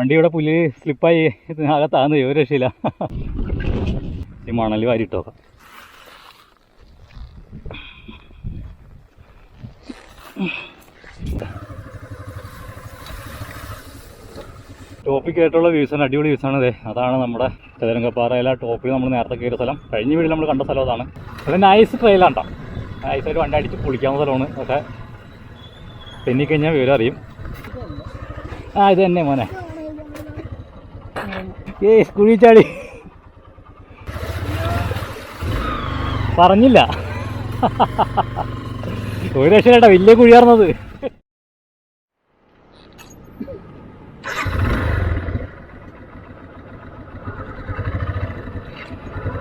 വണ്ടി ഇവിടെ പുല്ല് സ്ലിപ്പായി ആകെ താന്ന് ഒരു രക്ഷയില്ല. ഈ മണൽ വാരിട്ടോ. ടോപ്പിൽ കയറ്റുള്ള വ്യൂസാണ്, അടിപൊളി വ്യൂസാണ്. അതെ, അതാണ് നമ്മുടെ ചതുരംഗപ്പാറയിലെ ടോപ്പിൽ നമ്മൾ നേരത്തെ കയറിയ സ്ഥലം. കഴിഞ്ഞ വീട്ടിൽ നമ്മൾ കണ്ട സ്ഥലം അതാണ്. അത് നൈസ് ട്രെയിലാണ് കേട്ടോ. നൈസായിട്ട് വണ്ടി അടിച്ച് പൊളിക്കാവുന്ന സ്ഥലമാണ്. പക്ഷേ തെന്നിക്കഴിഞ്ഞാൽ വിവരം അറിയും. ഇത് തന്നെ മോനെ. കുഴിച്ചാടി പറഞ്ഞില്ല. ഒരു രക്ഷയില്ല, വലിയ കുഴിയാർന്നത്.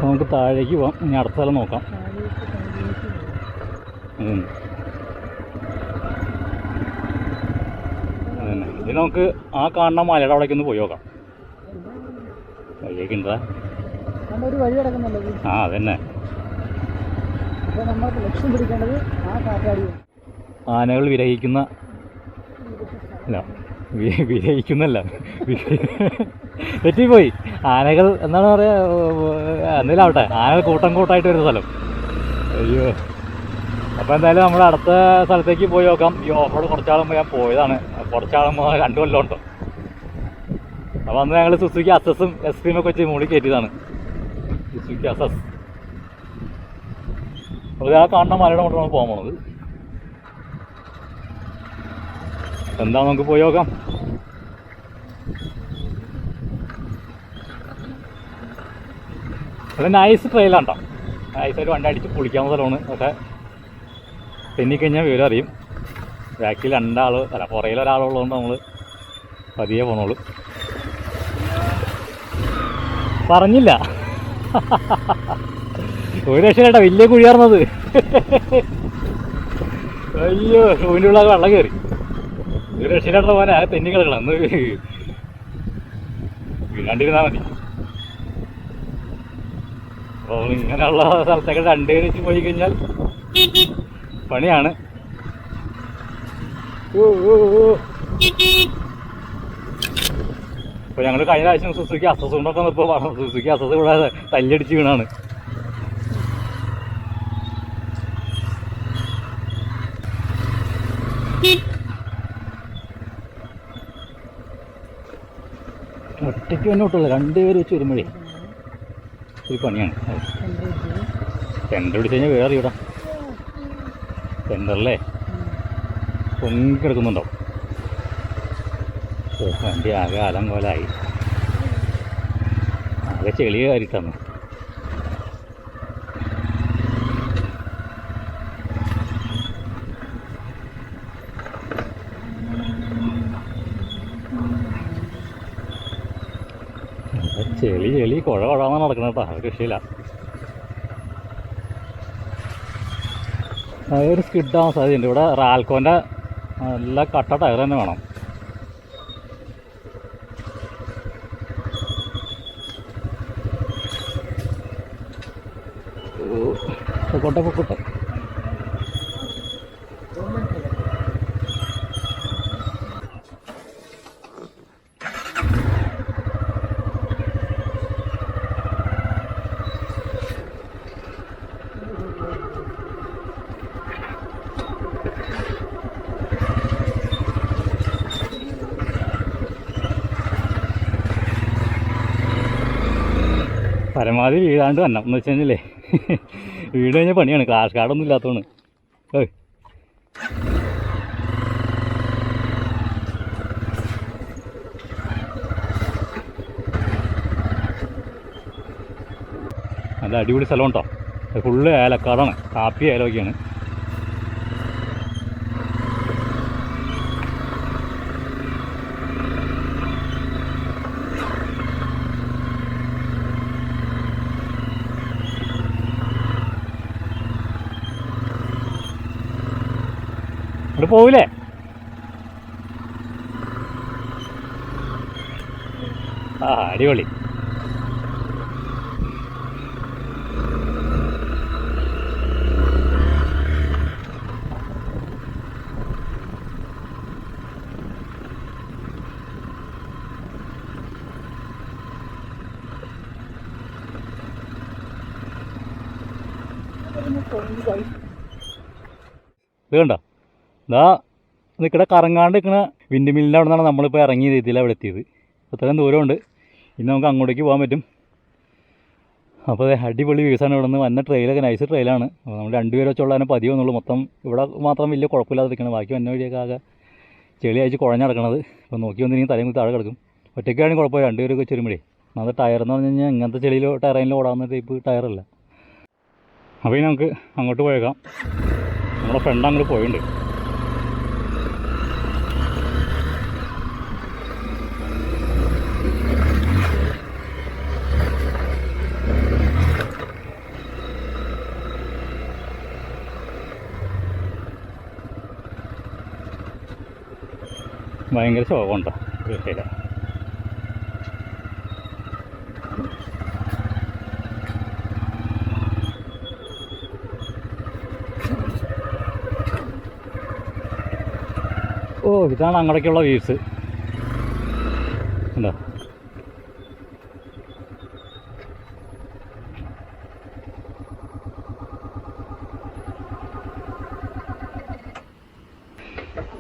നമുക്ക് താഴേക്ക് പോവാം. ഇനി അടുത്ത സ്ഥലം നോക്കാം. അതന്നെ, ഇത് നമുക്ക് ആ കാണുന്ന മലയുടെ അവിടേക്ക് ഒന്ന് പോയി നോക്കാം. വഴിയൊക്കെ ഉണ്ടാ? ആ അതന്നെ. ആനകൾ വിരഹിക്കുന്ന അല്ല, വിരഹിക്കുന്നല്ല, തെറ്റിപ്പോയി. ആനകൾ എന്താണ് പറയുക, എന്തെങ്കിലാവട്ടെ, ആനകൾ കൂട്ടം കൂട്ടായിട്ട് വരുന്ന സ്ഥലം. അയ്യോ. അപ്പോൾ എന്തായാലും നമ്മൾ അടുത്ത സ്ഥലത്തേക്ക് പോയി നോക്കാം. ഈ ഓഫ് റോഡ് കുറച്ചാളുമ്പോൾ ഞാൻ പോയതാണ്. കുറച്ചാളുമ്പോൾ 2 കൊല്ലം ഉണ്ടോ. അപ്പോൾ അന്ന് ഞങ്ങൾ സുസുക്കി അസസും എക്സ്ട്രീമൊക്കെ വെച്ച് മുകളിൽ കയറ്റിയതാണ്. Suzuki assess. അപ്പോൾ ആ കാണുന്ന മലയുടെ കൊണ്ട് നമ്മൾ പോകാൻ പോകുന്നത്. എന്താ, നമുക്ക് പോയി നോക്കാം. അത് നൈസ് ട്രെയിലാണ് കേട്ടോ. നൈസായിട്ട് വണ്ടി അടിച്ച് പൊളിക്കാവുന്ന സ്ഥലമാണ്. പക്ഷേ തെന്നിക്കഴിഞ്ഞാൽ വിവരം അറിയും. ബാക്കിൽ 2 ആൾ അല്ല, പുറയിൽ ഒരാളുള്ളതുകൊണ്ട് നമ്മൾ പതിയെ പോണോളൂ. പറഞ്ഞില്ല. ഒരു രക്ഷയില്ല, വലിയ കുഴിയാർന്നത്. അയ്യോ, ഷൂവിൻ്റെ ഉള്ള വെള്ളം കയറി. ഒരു രക്ഷയില്ലാത്ത പോലെ ആ തെന്നി കിടക്കണം. അന്ന് വീഴാണ്ടിരുന്നാൽ മതി. അപ്പോൾ ഇങ്ങനെയുള്ള സ്ഥലത്തൊക്കെ 2 കഴിച്ച് പോയി കഴിഞ്ഞാൽ പണിയാണ്. ഇപ്പോൾ ഞങ്ങൾ കഴിഞ്ഞ പ്രാവശ്യം സുസുക്കി അസസ് കൊണ്ടൊക്കെ ഇപ്പോൾ പറഞ്ഞു. സുസുക്കി അസസ് ഇവിടെ തല്ലിയടിച്ച് വീണാണ്. ഒറ്റയ്ക്ക് തന്നെ വിട്ടുള്ളൂ. 2 പേര് വെച്ച് വരുമ്പോഴേ ഒരു പണിയാണ്. സെൻറ്റർ പിടിച്ച് കഴിഞ്ഞാൽ വേറെ ഇവിടെ സെൻറ്ററിലേ പൊങ്ങിക്കിടക്കുന്നുണ്ടാവും. വണ്ടി ആകെ അലങ്കോലായി. ആകെ ചെളി കയറിയിട്ടാണ്. ചെളി കുഴ കുഴാന്നാണ് നടക്കുന്നത് കേട്ടോ. അത് രക്ഷയില്ല. അതൊരു സ്കിഡാവാൻ സാധ്യതയുണ്ട്. ഇവിടെ റാൽക്കോൻ്റെ നല്ല കട്ട ടയർ തന്നെ വേണം. പൊക്കോട്ടെ. പരമാവധി വീഴാണ്ട് തന്നെ എന്ന് വെച്ച് കഴിഞ്ഞാലേ, വീട് കഴിഞ്ഞാൽ പണിയാണ്. ക്ലാഷ് കാർഡൊന്നും ഇല്ലാത്തതാണ്. നല്ല അടിപൊളി സ്ഥലം കേട്ടോ. ഫുള്ള് ഏലക്കാടാണ്, കാപ്പി ഏലമൊക്കെയാണ്. ഇവിടെ പോവില്ലേ? അടിപൊളി. ഇത് കണ്ടോ, ഇതാ നിൽക്കണ കറങ്ങാണ്ട് നിൽക്കുന്ന വിൻഡ് മില്ലിൻ്റെ അവിടെ നിന്നാണ് നമ്മളിപ്പോൾ ഇറങ്ങി ഇതിൽ അവിടെ എത്തിയത്. അത്രയും ദൂരമുണ്ട്. ഇനി നമുക്ക് അങ്ങോട്ടേക്ക് പോകാൻ പറ്റും. അപ്പോൾ അടിപൊളി വ്യൂസാണ്. ഇവിടെ നിന്ന് വന്ന ട്രെയിലൊക്കെ നൈസ് ട്രെയിലാണ്. അപ്പോൾ നമ്മൾ രണ്ടുപേരെ വെച്ചുള്ളതിനെ പതിവെന്നുള്ളൂ. മൊത്തം ഇവിടെ മാത്രം വലിയ കുഴപ്പമില്ലാതെ നിൽക്കണം. ബാക്കി വന്ന വഴിയൊക്കെ ആകെ ചെളി അയച്ച് കുഴഞ്ഞടക്കണത്. അപ്പോൾ നോക്കി വന്നില്ലെങ്കിൽ തലയും താഴെ കിടക്കും. ഒറ്റയ്ക്കാണെങ്കിൽ കുഴപ്പമില്ല, രണ്ടുപേരൊക്കെ ചെരുമ്പഴേ. അത് ടയർ എന്ന് പറഞ്ഞു കഴിഞ്ഞാൽ ഇങ്ങനത്തെ ചെളിയിലോ ടയറിലോ ഓടാവുന്ന ടൈപ്പ് ടയറല്ല. അപ്പോൾ ഇനി നമുക്ക് അങ്ങോട്ട് പോയേക്കാം. നമ്മുടെ ഫ്രണ്ട് അങ്ങോട്ട് പോയിട്ടുണ്ട്. ഭയങ്കര ശോകമുണ്ടോ രക്ഷയില്ല. ഓ, ഇതാണ് അങ്ങോട്ടേക്കുള്ള വ്യൂസ്. എന്താ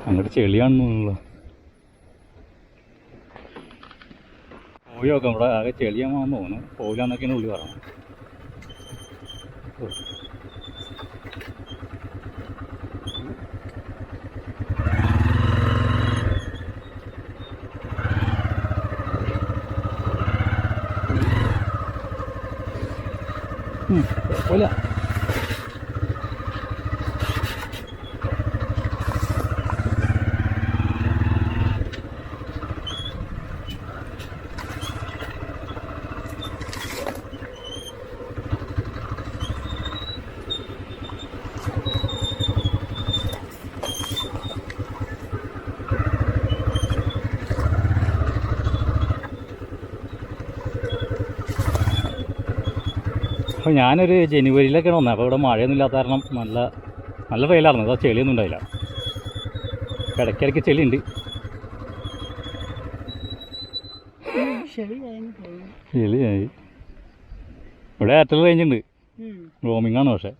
അങ്ങോട്ട് ചെളിയാണെന്നുള്ളൂ. പോയി നോക്കാം. ഇവിടെ ആകെ ചെളിയാണെന്ന് തോന്നുന്നു. പോയില്ലാന്നൊക്കെയാണ് ഉള്ളി പറയണം. കുഴപ്പമില്ല. അപ്പോൾ ഞാനൊരു ജനുവരിയിലൊക്കെയാണ് വന്നത്. അപ്പോൾ ഇവിടെ മഴയൊന്നും ഇല്ലാത്ത കാരണം നല്ല വെയിലായിരുന്നു. അതാ ചെളിയൊന്നും ഉണ്ടായില്ല. ഇടയ്ക്കിടയ്ക്ക് ചെളിയുണ്ട്. ചെളിയായി. ഇവിടെ എയർടെൽ റേഞ്ച് ഉണ്ട്. റോമിംഗ് ആണ്. പക്ഷേ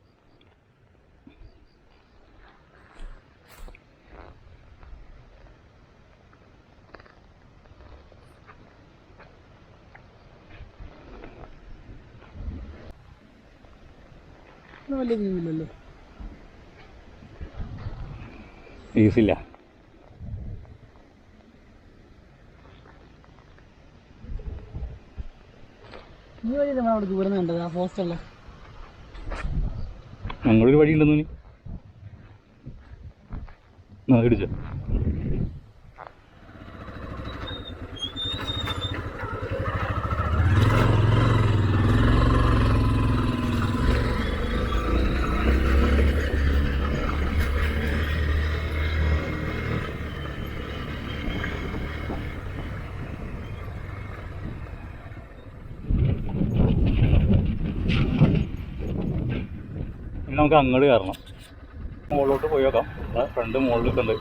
ഈസില്ല. ഞങ്ങളൊരു വഴി ഉണ്ടെന്നു ഇടിച്ചോ. നമുക്ക് അങ്ങോട്ട് കയറണം. മുകളിലോട്ട് പോയി നോക്കാം. ഫ്രണ്ട് മുകളിലൊക്കെ ഉണ്ട്.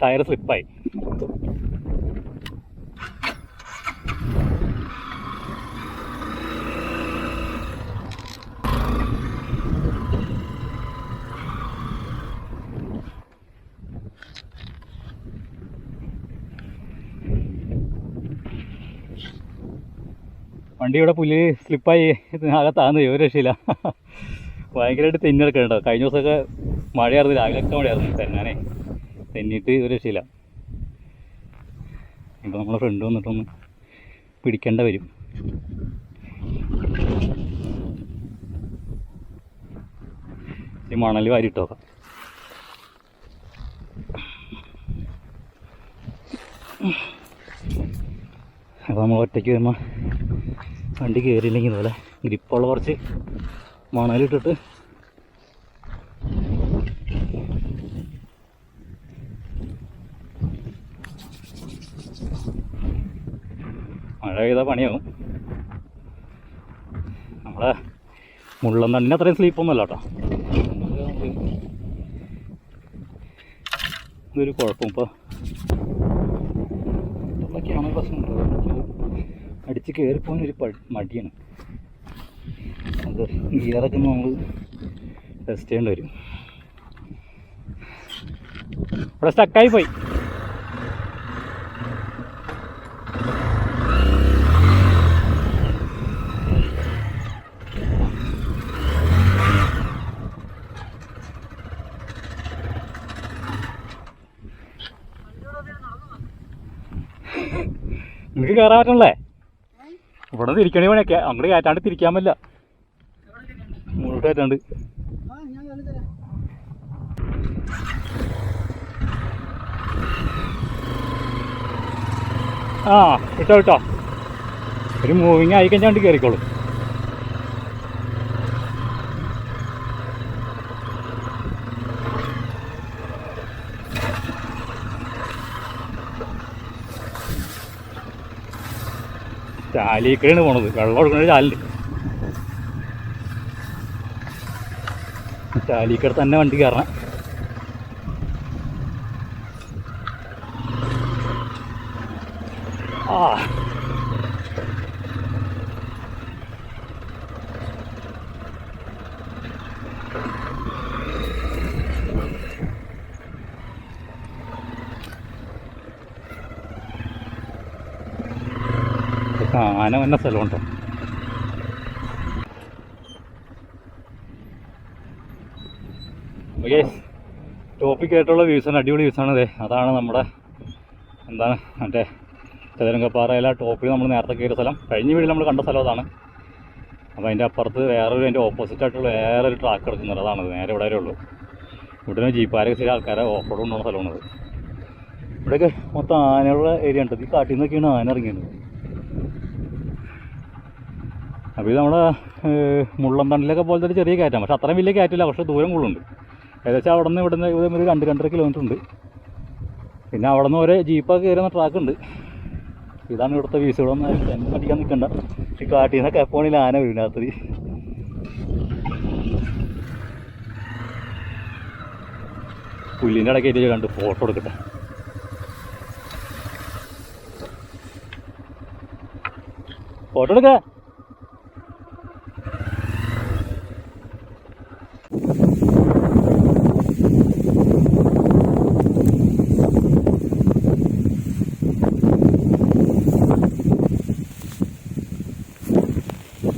ടയർ സ്ലിപ്പായി. വണ്ടി ഇവിടെ പുല്ല് സ്ലിപ്പായി ആകെ താന്ന് ഒരു രക്ഷയില്ല. ഭയങ്കരമായിട്ട് തെന്നിടക്കണ്ടോ. കഴിഞ്ഞ ദിവസമൊക്കെ മഴയായിരുന്നു. രാവിലെയൊക്കെ മഴയായിരുന്നു. തെന്നാനേ തെന്നിയിട്ട് ഒരു രക്ഷയില്ല. ഇപ്പോൾ നമ്മളെ ഫ്രണ്ട് വന്നിട്ടൊന്ന് പിടിക്കേണ്ട വരും. ഈ മണൽ വാരിയിട്ട് നോക്കാം. അപ്പോൾ നമ്മൾ ഒറ്റയ്ക്ക് വരുമ്പോൾ വണ്ടി കയറിയില്ലെങ്കിൽ ഇതുപോലെ ഗ്രിപ്പുള്ള കുറച്ച് മണലിട്ടിട്ട് മഴ പെയ്താൽ പണിയാകും. നമ്മളെ മുള്ളം തന്നെ അത്രയും സ്ലീപ്പൊന്നുമല്ല കേട്ടോ. ഇതൊരു കുഴപ്പം ഇപ്പോൾ ഇതൊക്കെയാണ് പ്രശ്നമുണ്ട്. അടിച്ച് കയറിപ്പോകാനൊരു മടിയാണ്. അത് ഗിയറൊക്കെ നമ്മൾ ടെസ്റ്റ് ചെയ്യേണ്ടി വരും. ഇവിടെ സ്റ്റക്കായി പോയി. നിങ്ങൾക്ക് കയറാൻ പറ്റണല്ലേ? ഇവിടെ തിരിക്കണേ പണിയൊക്കെ അങ്ങോട്ട് കയറ്റാണ്ട് തിരിക്കാൻ പറ്റില്ല. മുന്നോട്ട് കയറ്റാണ്ട് ആ വിട്ടോ വിട്ടോ. ഒരു മൂവിങ് ആയി കഴിഞ്ഞാണ്ട് കയറിക്കോളും. ചാലിക്കയാണ് പോണത്. വെള്ളം കൊടുക്കുന്ന ചാലിൽ ചാലിക്കട തന്നെ വണ്ടി കയറണം. ആ ആന വന്ന സ്ഥലമുണ്ടോ? ഓക്കെ, ടോപ്പിക് ആയിട്ടുള്ള വ്യൂസാണ്. അടിപൊളി വ്യൂസാണ്. അതെ, അതാണ് നമ്മുടെ എന്താണ് മറ്റേ ചതുരംഗപ്പാറയിലെ ടോപ്പിൽ നമ്മൾ നേരത്തെ കയറിയ സ്ഥലം. കഴിഞ്ഞ വീട്ടിൽ നമ്മൾ കണ്ട സ്ഥലം അതാണ്. അപ്പോൾ അതിൻ്റെ അപ്പുറത്ത് അതിൻ്റെ ഓപ്പോസിറ്റായിട്ടുള്ള വേറൊരു ട്രാക്ക് കിടക്കുന്നത് അതാണത്. നേരെ ഇവിടെ വരെ ഉള്ളൂ. ഇവിടെ ജീപ്പാരൊക്കെ ചില ആൾക്കാരെ ഓഫ് റോഡ് കൊണ്ടുപോകുന്ന സ്ഥലമാണത്. ഇവിടെയൊക്കെ മൊത്തം ആനയുള്ള ഏരിയ ഉണ്ട്. ഈ കാട്ടിൽ നിന്നൊക്കെയാണ് ആന ഇറങ്ങിയത്. അപ്പോൾ ഇത് നമ്മുടെ മുള്ളംതണ്ടിലൊക്കെ പോലത്തെ ഒരു ചെറിയ കയറ്റം. പക്ഷേ അത്രയും വലിയ കയറ്റില്ല, പക്ഷേ ദൂരം കൂടുതലുണ്ട്. ഏകദേശം അവിടെ നിന്ന് ഇവിടുന്ന് ഒരു 2-2.5 കിലോമീറ്റർ ഉണ്ട്. പിന്നെ അവിടെ നിന്ന് ഒരു ജീപ്പൊക്കെ കയറുന്ന ട്രാക്ക് ഉണ്ട്. ഇതാണ് ഇവിടുത്തെ വ്യൂസ്. ഇവിടെ ഒന്ന് എന്നെ അടിക്കാൻ നിൽക്കണ്ട. ഈ കാട്ടിൽ നിന്നൊക്കെ എപ്പോണിൽ ആന വരും രാത്രി. പുല്ലിൻ്റെ ഇടയ്ക്ക് ഏരിയ കണ്ട് ഫോട്ടോ എടുക്കട്ടെ. ഫോട്ടോ എടുക്ക.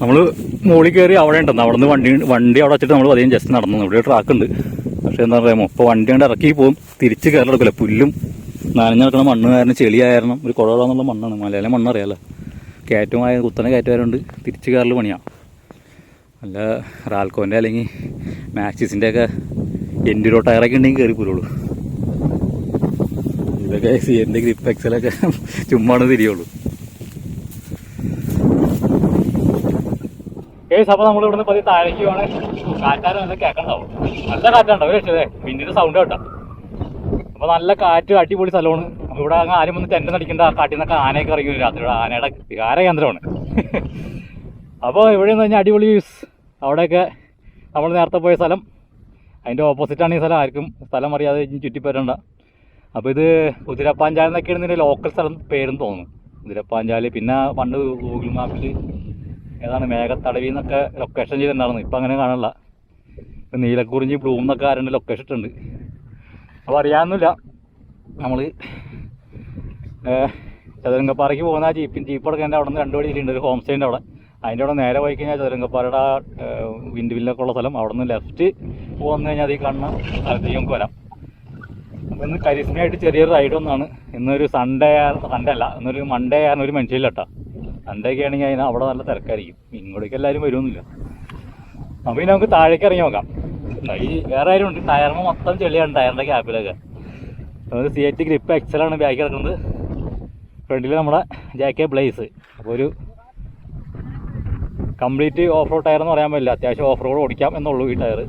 നമ്മൾ മുകളിൽ കയറി അവിടെ ഉണ്ടെന്ന്. അവിടെ നിന്ന് വണ്ടി അവിടെ വെച്ചിട്ട് നമ്മൾ അധികം ജസ്റ്റ് നടന്നു. ഇവിടെ ട്രാക്ക് ഉണ്ട്. പക്ഷേ എന്താ പറയുക, ഇപ്പോൾ വണ്ടി കൊണ്ട് ഇറക്കി പോകും. തിരിച്ച് കയറി എടുക്കില്ല. പുല്ലും നനഞ്ഞ് നടക്കുന്ന മണ്ണ് കാരണം, ചെളിയായിരുന്നു. ഒരു കുഴവെന്നുള്ള മണ്ണാണ്. മലയാളം മണ്ണ് അറിയാമല്ലോ. കയറ്റമായ കുത്തനെ കയറ്റുമാരുണ്ട്. തിരിച്ച് കയറൽ പണിയാണ്. അല്ല റാൽക്കോൻ്റെ അല്ലെങ്കിൽ മാക്സിസിൻ്റെ ഒക്കെ എൻഡ്യൂറോ ടയറൊക്കെ ഉണ്ടെങ്കിൽ കയറി പോരുള്ളൂ. ഇതൊക്കെ സിഎൻ്റെ ഗ്രിപ്പ് എക്സലൊക്കെ ചുമ്മാണ് തിരിയുള്ളൂ. അപ്പോൾ നമ്മൾ ഇവിടുന്ന് പതി താഴേക്ക് പോകണേ. കാറ്റാരും നല്ല കേൾക്കണ്ടാവും. നല്ല കാറ്റുണ്ടോ ഒരു രക്ഷതേ. പിന്നീട് സൗണ്ട് കേട്ടോ. അപ്പോൾ നല്ല കാറ്റ്, അടിപൊളി സ്ഥലമാണ്. ഇവിടെ അങ്ങ് ആരും വന്ന് ടെൻ്റ് നടിക്കേണ്ട. കാട്ടിൽ നിന്നൊക്കെ ആനയൊക്കെ ഇറങ്ങി വരും രാത്രി. ഇവിടെ ആനയുടെ വികാര കേന്ദ്രമാണ്. അപ്പോൾ ഇവിടെ നിന്ന് കഴിഞ്ഞാൽ അടിപൊളി വ്യൂസ്. അവിടെയൊക്കെ നമ്മൾ നേരത്തെ പോയ സ്ഥലം അതിൻ്റെ ഓപ്പോസിറ്റാണ് ഈ സ്ഥലം. ആർക്കും സ്ഥലം അറിയാതെ ചുറ്റിപ്പറ്റണ്ട. അപ്പോൾ ഇത് കുതിരപ്പാഞ്ചാൽ എന്നൊക്കെയാണ് ഇതിൻ്റെ ലോക്കൽ സ്ഥലം പേരെന്ന് തോന്നുന്നു. കുതിരപ്പാഞ്ചാൽ. പിന്നെ പണ്ട് ഗൂഗിൾ മാപ്പിൽ ഏതാണ് മേഘത്തടവി എന്നൊക്കെ ലൊക്കേഷൻ ചെയ്തിട്ടുണ്ടായിരുന്നു. ഇപ്പം അങ്ങനെ കാണില്ല. ഇപ്പം നീലക്കുറിഞ്ഞി ബ്ലൂം എന്നൊക്കെ ആരുടെ ലൊക്കേഷൻ ഇട്ടുണ്ട്. അപ്പോൾ അറിയാമെന്നില്ല. നമ്മൾ ചതുരംഗപ്പാറയ്ക്ക് പോകുന്ന ആ ജീപ്പ് എടുക്കാൻ അവിടെ നിന്ന് 2 വഴിയിലുണ്ട്. ഒരു ഹോം സ്റ്റേൻ്റെ അവിടെ. അതിൻ്റെ അവിടെ നേരെ പോയി കഴിഞ്ഞാൽ ചതുരംഗപ്പാറയുടെ വിൻഡ്വില്ലൊക്കെ ഉള്ള സ്ഥലം. അവിടെ നിന്ന് ലെഫ്റ്റ് പോകുന്നു കഴിഞ്ഞാൽ അതിൽ കാണുന്ന സ്ഥലത്തേക്ക് നമുക്ക് വരാം. അപ്പോൾ ഇന്ന് കരിസ്മയായിട്ട് ചെറിയൊരു റൈഡ് ഒന്നാണ്. ഇന്നൊരു സൺഡേ അല്ല, ഇന്നൊരു മൺഡേ ആയിരുന്നു. ഒരു മനുഷ്യയില്ല കേട്ടോ. സൺഡേ ഒക്കെ ആണെങ്കിൽ അതിന് അവിടെ നല്ല തിരക്കായിരിക്കും. ഇങ്ങോട്ടേക്ക് എല്ലാവരും വരുമൊന്നുമില്ല. അപ്പോൾ ഇനി നമുക്ക് താഴേക്ക് ഇറങ്ങി നോക്കാം. ഈ വേറെ ആരും ഉണ്ട്. ടയറിന് മൊത്തം ചെളിയാണ് ടയറിൻ്റെ ക്യാപ്പിലൊക്കെ. നമുക്ക് സിയറ്റ് ഗ്രിപ്പ് എക്സലാണ് ബാക്കി ഇറക്കുന്നത്. ഫ്രണ്ടിൽ നമ്മുടെ ജാക്കെ ബ്ലേസ്. അപ്പോൾ ഒരു കംപ്ലീറ്റ് ഓഫ് റോഡ് ടയർ എന്ന് പറയാൻ പറ്റില്ല. അത്യാവശ്യം ഓഫ് റോഡ് ഓടിക്കാം എന്നുള്ളൂ ഈ ടയർ.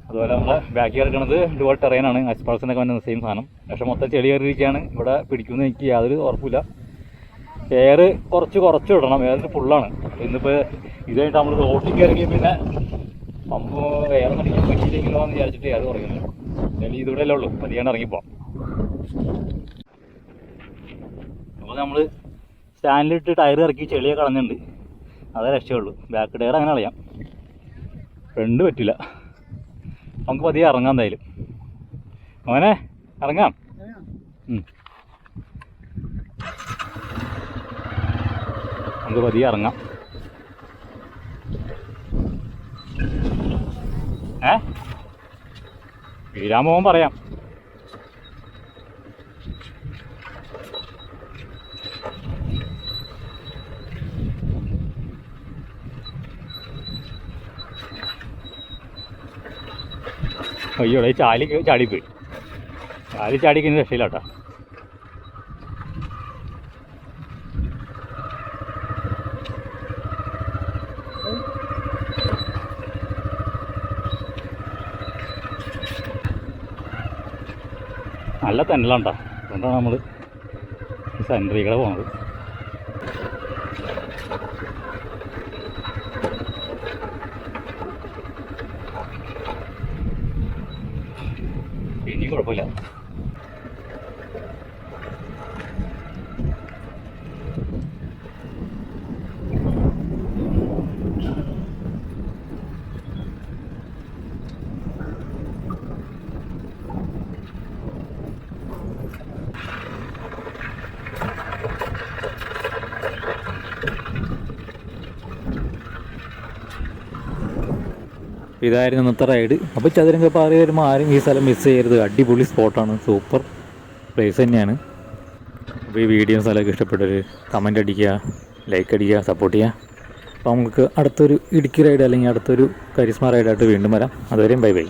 അതുപോലെ നമ്മളെ ബാക്കി ഇറക്കുന്നത് ഡുവൽ ടെറൈനാണ്. എക്സ്പൾസിനൊക്കെ വന്ന സെയിം സാധനം. പക്ഷേ മൊത്തം ചെളി കയറിയിരിക്കുകയാണ്. ഇവിടെ പിടിക്കുമെന്ന് എനിക്ക് യാതൊരു ഉറപ്പില്ല. എയർ കുറച്ച് വിടണം. എയർ ഫുള്ളാണ്. ഇന്നിപ്പോൾ ഇത് കഴിഞ്ഞിട്ട് നമ്മൾ റോട്ടിലേക്ക് ഇറങ്ങി പിന്നെ പമ്പ് എയർ അടിക്കാൻ പറ്റിയില്ലെങ്കിലോ എന്ന് വിചാരിച്ചിട്ട് എയർ കുറയുന്നു. അല്ലെങ്കിൽ ഇതുകൂടെ അല്ലേ ഉള്ളൂ, പതിയാണ് ഇറങ്ങിപ്പോ. അപ്പോൾ നമ്മൾ സ്റ്റാൻഡിലിട്ട് ടയർ ഇറക്കി ചെളിയൊക്കെ കളഞ്ഞിട്ടുണ്ട്. അതേ രക്ഷയുള്ളൂ. ബാക്ക് ടയർ അങ്ങനെ കളയാം, ഫ്രണ്ട് പറ്റില്ല. നമുക്ക് പതിയെ ഇറങ്ങാം. എന്തായാലും മോനെ ഇറങ്ങാം. നമുക്ക് പതിയെ ഇറങ്ങാം. വീരാൻ പോകാൻ പറയാം. അയ്യോടെ ചാടിപ്പോയി. ചാടിക്കുന്ന രക്ഷയില്ല കേട്ടോ. നല്ല തെന്നലാണ്ടാ. അതുകൊണ്ടാണ് നമ്മൾ സെൻട്രികളെ പോകുന്നത്. ഇനി കുഴപ്പമില്ല. ഇതായിരുന്നു ഇന്നത്തെ റൈഡ്. അപ്പോൾ ചതുരംഗപ്പാറ വരുമ്പോൾ ആരും ഈ സ്ഥലം മിസ് ചെയ്യരുത്. അടിപൊളി സ്പോട്ടാണ്, സൂപ്പർ പ്ലേസ് തന്നെയാണ്. അപ്പോൾ ഈ വീഡിയോ സ്ഥലമൊക്കെ ഇഷ്ടപ്പെട്ടൊരു കമൻ്റ് അടിക്കുക, ലൈക്ക് അടിക്കുക, സപ്പോർട്ട് ചെയ്യുക. അപ്പോൾ നമുക്ക് അടുത്തൊരു ഇടുക്കി റൈഡ് അല്ലെങ്കിൽ അടുത്തൊരു കരിസ്മ റൈഡായിട്ട് വീണ്ടും വരാം. അതുവരെയും ബൈ ബൈ.